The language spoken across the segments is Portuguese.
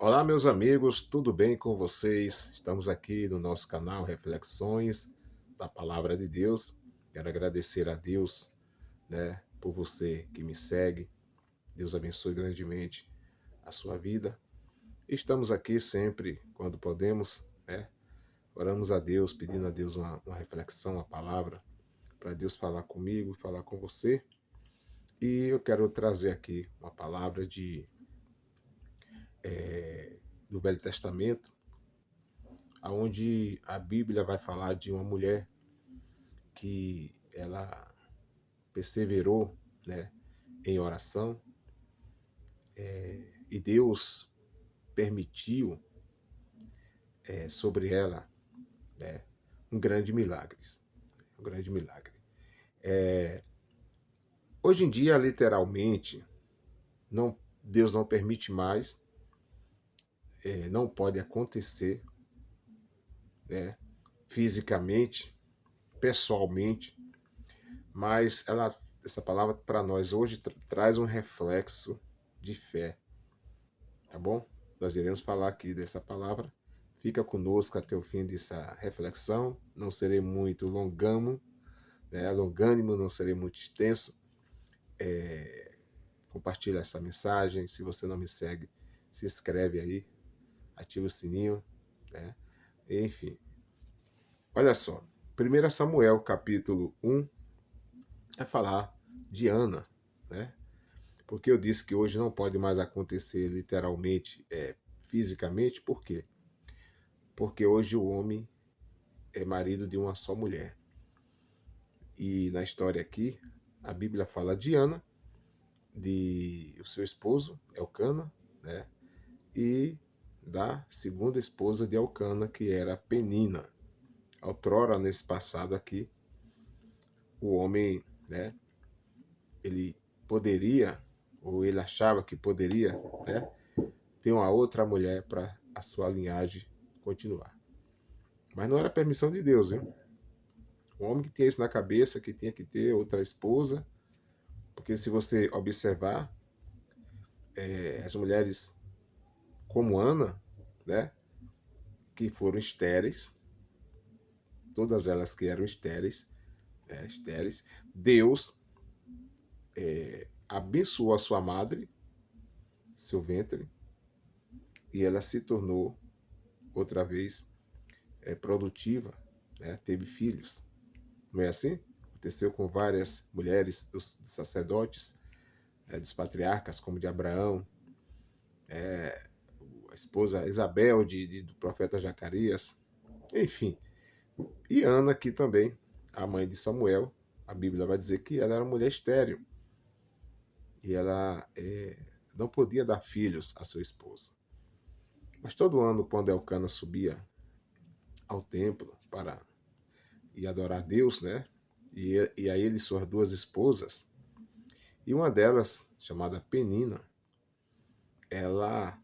Olá, meus amigos, tudo bem com vocês? Estamos aqui no nosso canal Reflexões da Palavra de Deus. Quero agradecer a Deus, por você que me segue. Deus abençoe grandemente a sua vida. Estamos aqui sempre, quando podemos, oramos a Deus, pedindo a Deus uma reflexão, uma palavra, para Deus falar comigo, falar com você. E eu quero trazer aqui uma palavra do Velho Testamento, onde a Bíblia vai falar de uma mulher que ela perseverou, em oração, e Deus permitiu sobre ela, né, um grande milagre, um grande milagre. Hoje em dia, literalmente, não, Deus não permite mais, não pode acontecer, né, fisicamente, pessoalmente, mas essa palavra para nós hoje traz um reflexo de fé, tá bom? Nós iremos falar aqui dessa palavra. Fica conosco até o fim dessa reflexão. Não serei muito longânimo, não serei muito extenso. Compartilha essa mensagem. Se você não me segue, se inscreve aí, ativa o sininho, né? Enfim, olha só. 1 Samuel, capítulo 1, é falar de Ana, né? Porque eu disse que hoje não pode mais acontecer literalmente, fisicamente, por quê? Porque hoje o homem é marido de uma só mulher. E na história aqui, a Bíblia fala de Ana, de o seu esposo, Elcana, né? E da segunda esposa de Elcana, que era Penina. Outrora, nesse passado aqui, o homem, ele poderia, ou ele achava que poderia, né, ter uma outra mulher para a sua linhagem continuar. Mas não era permissão de Deus, hein? O homem que tinha isso na cabeça, que tinha que ter outra esposa, porque se você observar, as mulheres como Ana, né, que foram estéreis, todas elas que eram estéreis, Deus abençoou a sua madre, seu ventre, e ela se tornou outra vez produtiva, né, teve filhos. Não é assim? Aconteceu com várias mulheres dos sacerdotes, dos patriarcas, como de Abraão, a esposa Isabel do profeta Zacarias, enfim. E Ana aqui também, a mãe de Samuel, a Bíblia vai dizer que ela era uma mulher estéril. E ela não podia dar filhos a seu esposo. Mas todo ano, quando Elcana subia ao templo para ir adorar Deus, né? E a ele suas duas esposas, e uma delas, chamada Penina, ela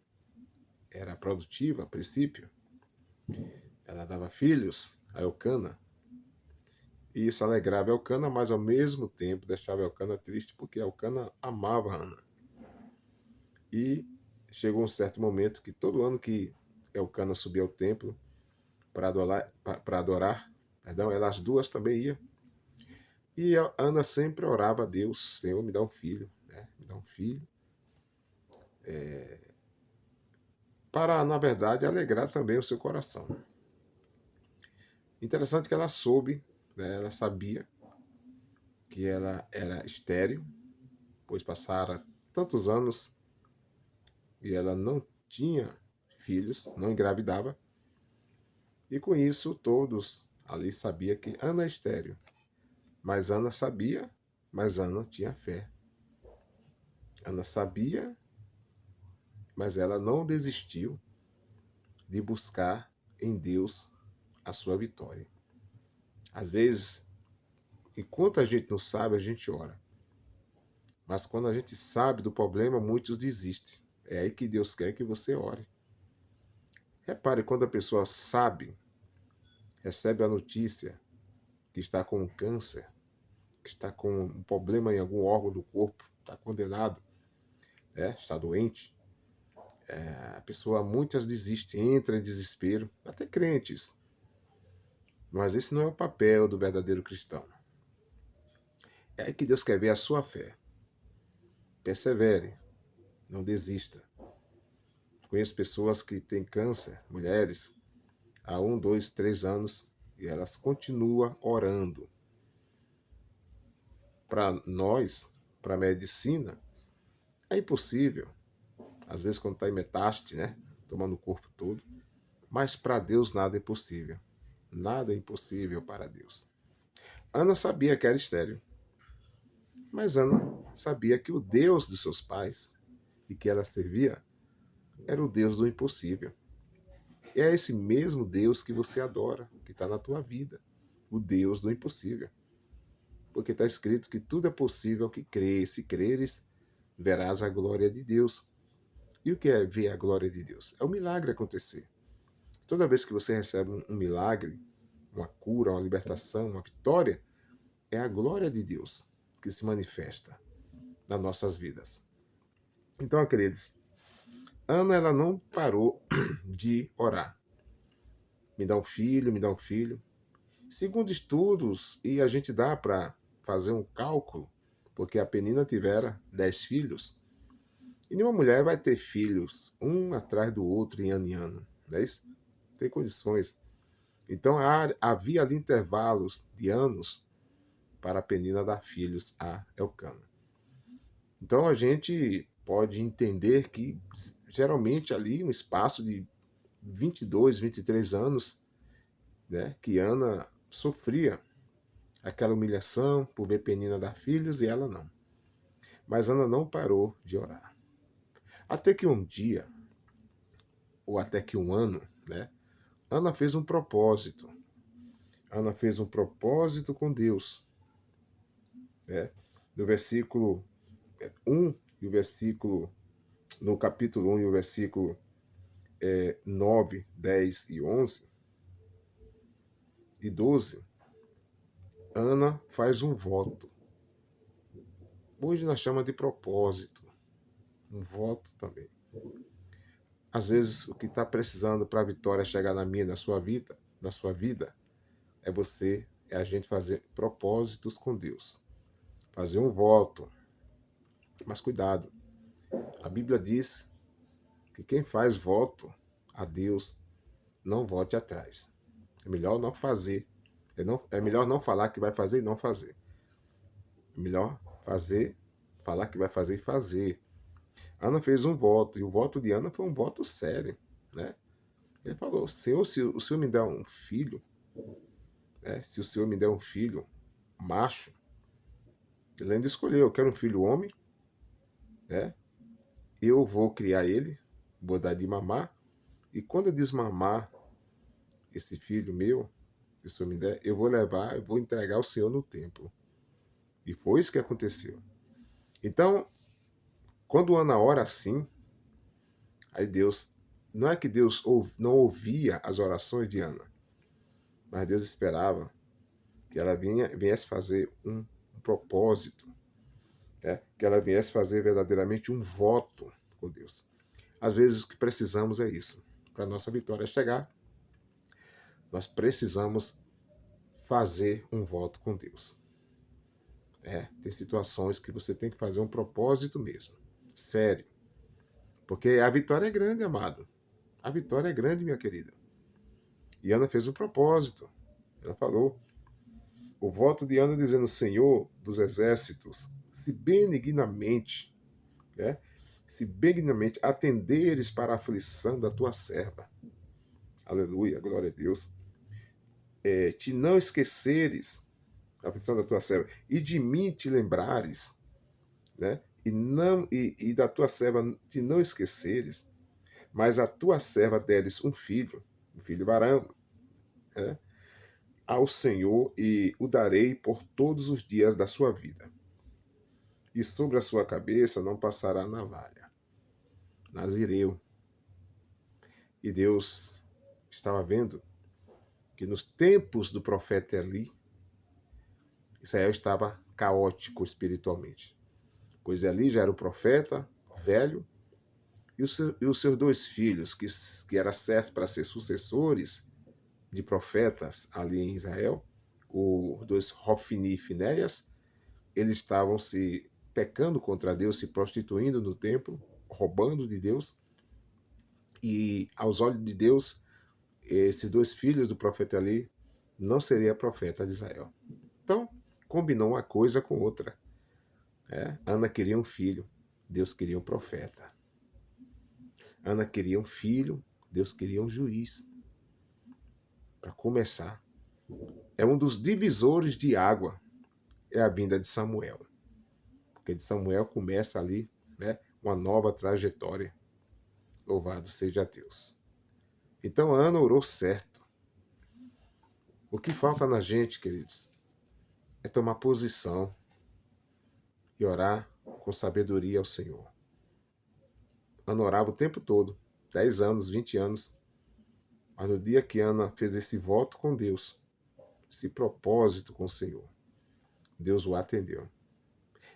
era produtiva a princípio, ela dava filhos a Elcana, e isso alegrava Elcana, mas ao mesmo tempo deixava Elcana triste, porque Elcana amava Ana. E chegou um certo momento que todo ano que Elcana subia ao templo para adorar, perdão, elas duas também iam. E a Ana sempre orava a Deus: Senhor, me dá um filho, né? Me dá um filho. Para, na verdade, alegrar também o seu coração. Interessante que ela soube, né? Ela sabia que ela era estéril, pois passaram tantos anos e ela não tinha filhos, não engravidava. E com isso, todos ali sabiam que Ana é estéril. Mas Ana sabia, mas Ana tinha fé. Ana sabia, mas ela não desistiu de buscar em Deus a sua vitória. Às vezes, enquanto a gente não sabe, a gente ora. Mas quando a gente sabe do problema, muitos desistem. É aí que Deus quer que você ore. Repare, quando a pessoa sabe, recebe a notícia que está com um câncer, que está com um problema em algum órgão do corpo, está condenado, está doente, A pessoa, muitas desistem, entra em desespero, até crentes. Mas esse não é o papel do verdadeiro cristão. É aí que Deus quer ver a sua fé. Persevere, não desista. Conheço pessoas que têm câncer, mulheres, há 1, 2, 3 anos, e elas continuam orando. Para nós, para a medicina, é impossível. Às vezes quando está em metástase, né? Tomando o corpo todo. Mas para Deus nada é impossível. Nada é impossível para Deus. Ana sabia que era estéril. Mas Ana sabia que o Deus de seus pais e que ela servia era o Deus do impossível. E é esse mesmo Deus que você adora, que está na tua vida. O Deus do impossível. Porque está escrito que tudo é possível ao que crê. Se creres, verás a glória de Deus. E o que é ver a glória de Deus? É o milagre acontecer. Toda vez que você recebe um milagre, uma cura, uma libertação, uma vitória, é a glória de Deus que se manifesta nas nossas vidas. Então, queridos, Ana ela não parou de orar. Me dá um filho, me dá um filho. Segundo estudos, e a gente dá para fazer um cálculo, porque a Penina tivera 10 filhos, e nenhuma mulher vai ter filhos um atrás do outro em ano, não é isso? Tem condições. Então havia ali intervalos de anos para a Penina dar filhos a Elcana. Então a gente pode entender que geralmente ali um espaço de 22, 23 anos, né, que Ana sofria aquela humilhação por ver Penina dar filhos e ela não. Mas Ana não parou de orar. Até que um dia, ou até que um ano, né, Ana fez um propósito. Ana fez um propósito com Deus. Né? No versículo 1 e o versículo, no capítulo 1 e o versículo 9, 10 e 11 e 12, Ana faz um voto. Hoje nós chamamos de propósito. Um voto também. Às vezes o que está precisando para a vitória chegar na minha, na sua vida, é a gente fazer propósitos com Deus. Fazer um voto. Mas cuidado. A Bíblia diz que quem faz voto a Deus não volte atrás. É melhor não fazer. É melhor não falar que vai fazer e não fazer. É melhor fazer, falar que vai fazer e fazer. Ana fez um voto, e o voto de Ana foi um voto sério, né? Ele falou, Senhor, se o Senhor me der um filho, né? Se o Senhor me der um filho macho, ele ainda escolheu, eu quero um filho homem, né? Eu vou criar ele, vou dar de mamar, e quando eu desmamar esse filho meu, que o Senhor me der, eu vou entregar ao Senhor no templo. E foi isso que aconteceu. Então, quando Ana ora assim, aí Deus, não é que Deus não ouvia as orações de Ana, mas Deus esperava que ela viesse fazer um propósito, né? Que ela viesse fazer verdadeiramente um voto com Deus. Às vezes o que precisamos é isso. Para a nossa vitória chegar, nós precisamos fazer um voto com Deus. Tem situações que você tem que fazer um propósito mesmo. Sério. Porque a vitória é grande, amado. A vitória é grande, minha querida. E Ana fez um propósito. Ela falou. O voto de Ana dizendo, Senhor dos exércitos, se benignamente, né, se benignamente atenderes para a aflição da tua serva. Aleluia, glória a Deus. Te não esqueceres a aflição da tua serva, e de mim te lembrares, né? E da tua serva te não esqueceres, mas a tua serva deres um filho varão, né? Ao Senhor, e o darei por todos os dias da sua vida. E sobre a sua cabeça não passará navalha. Nazireu. E Deus estava vendo que nos tempos do profeta Eli, Israel estava caótico espiritualmente. Pois Eli já era o profeta, velho, e os seus dois filhos, que era certo para ser sucessores de profetas ali em Israel, os dois Hofni e Finéias, eles estavam se pecando contra Deus, se prostituindo no templo, roubando de Deus, e aos olhos de Deus, esses dois filhos do profeta ali não seria profeta de Israel. Então, combinou uma coisa com outra. Ana queria um filho, Deus queria um profeta. Ana queria um filho, Deus queria um juiz. Para começar, é um dos divisores de água, é a vinda de Samuel. Porque de Samuel começa ali, né, uma nova trajetória. Louvado seja Deus. Então a Ana orou certo. O que falta na gente, queridos, é tomar posição e orar com sabedoria ao Senhor. Ana orava o tempo todo, 10 anos, 20 anos. Mas no dia que Ana fez esse voto com Deus, esse propósito com o Senhor, Deus o atendeu.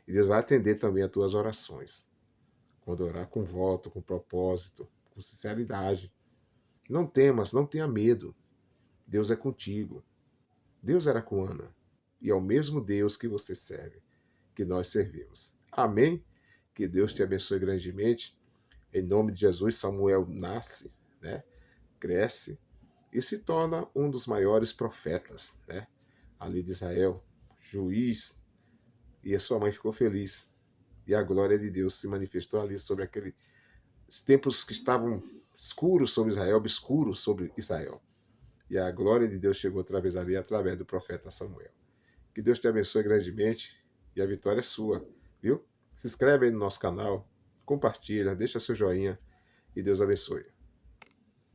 E Deus vai atender também as tuas orações. Quando orar com voto, com propósito, com sinceridade. Não temas, não tenha medo. Deus é contigo. Deus era com Ana. E é o mesmo Deus que você serve, que nós servimos. Amém? Que Deus te abençoe grandemente. Em nome de Jesus, Samuel nasce, né? Cresce e se torna um dos maiores profetas, né? Ali de Israel, juiz. E a sua mãe ficou feliz. E a glória de Deus se manifestou ali sobre aqueles tempos que estavam escuros sobre Israel, obscuros sobre Israel. E a glória de Deus chegou outra vez ali através do profeta Samuel. Que Deus te abençoe grandemente e a vitória é sua, viu? Se inscreve aí no nosso canal, compartilha, deixa seu joinha e Deus abençoe.